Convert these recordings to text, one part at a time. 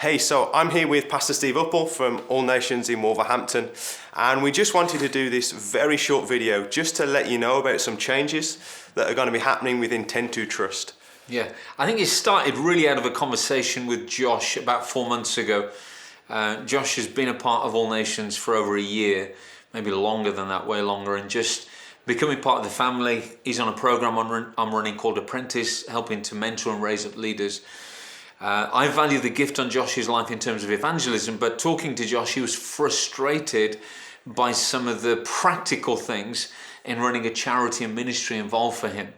Hey, so I'm here with Pastor Steve Uppal from All Nations in Wolverhampton, and we just wanted to do this very short video just to let you know about some changes that are going to be happening within Tend2 Trust. Yeah, I think it started really out of a conversation with Josh about 4 months ago. Josh has been a part of All Nations for over a year, maybe longer than that, way longer, and just becoming part of the family. He's on a program I'm running called Apprentice, helping to mentor and raise up leaders. I value the gift on Josh's life in terms of evangelism, but talking to Josh, he was frustrated by some of the practical things in running a charity and ministry involved for him.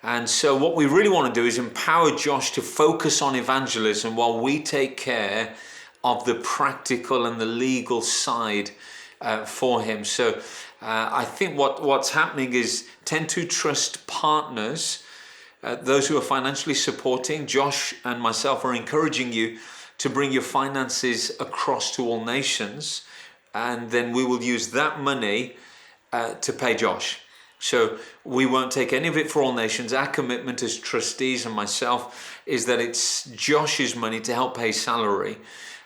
And so what we really want to do is empower Josh to focus on evangelism while we take care of the practical and the legal side for him. So I think what's happening is Tend2 Trust partners, those who are financially supporting, Josh and myself are encouraging you to bring your finances across to All Nations, and then we will use that money to pay Josh. So we won't take any of it for All Nations. Our commitment as trustees and myself is that it's Josh's money to help pay salary,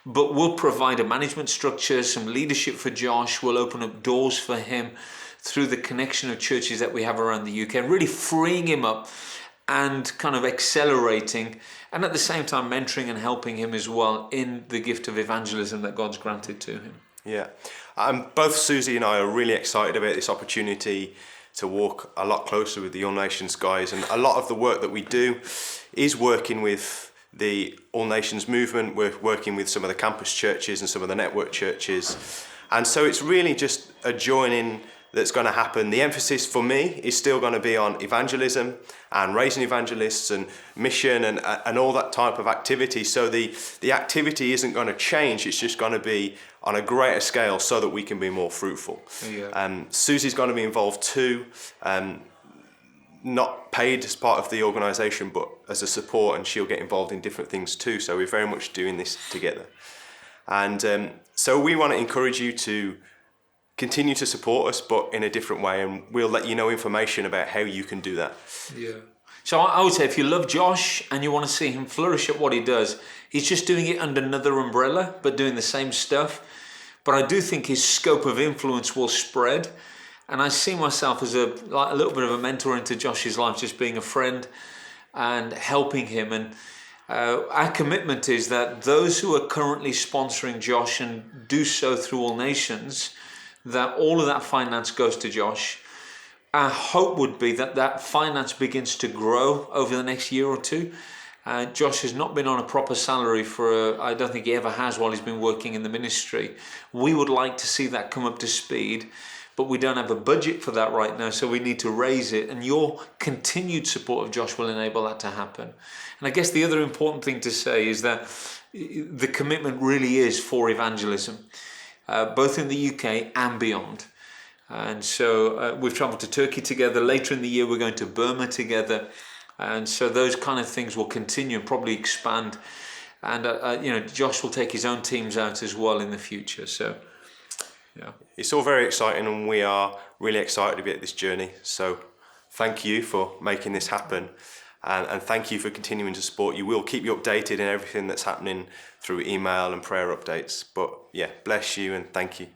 but we'll provide a management structure, some leadership for Josh. We'll open up doors for him through the connection of churches that we have around the UK, really freeing him up and kind of accelerating, and at the same time mentoring and helping him as well in the gift of evangelism that God's granted to him. Yeah, both Susie and I are really excited about this opportunity to walk a lot closer with the All Nations guys, and a lot of the work that we do is working with the All Nations movement. We're working with some of the campus churches and some of the network churches, and so it's really just a joining that's going to happen. The emphasis for me is still going to be on evangelism and raising evangelists and mission and all that type of activity. So the activity isn't going to change, it's just going to be on a greater scale so that we can be more fruitful. Yeah. Susie's going to be involved too, not paid as part of the organisation but as a support, and she'll get involved in different things too. So we're very much doing this together. And so we want to encourage you to continue to support us, but in a different way, and we'll let you know information about how you can do that. Yeah. So I would say if you love Josh and you want to see him flourish at what he does, he's just doing it under another umbrella, but doing the same stuff. But I do think his scope of influence will spread. And I see myself as a little bit of a mentor into Josh's life, just being a friend and helping him. And our commitment is that those who are currently sponsoring Josh and do so through All Nations, that all of that finance goes to Josh. Our hope would be that that finance begins to grow over the next year or two. Josh has not been on a proper salary I don't think he ever has while he's been working in the ministry. We would like to see that come up to speed, but we don't have a budget for that right now, so we need to raise it. And your continued support of Josh will enable that to happen. And I guess the other important thing to say is that the commitment really is for evangelism, both in the UK and beyond. And so we've traveled to Turkey together. Later in the year, we're going to Burma together. And so those kind of things will continue and probably expand. And, Josh will take his own teams out as well in the future. So, yeah. It's all very exciting, and we are really excited about this journey. So thank you for making this happen. And thank you for continuing to support. You will keep you updated in everything that's happening through email and prayer updates. But yeah, bless you and thank you.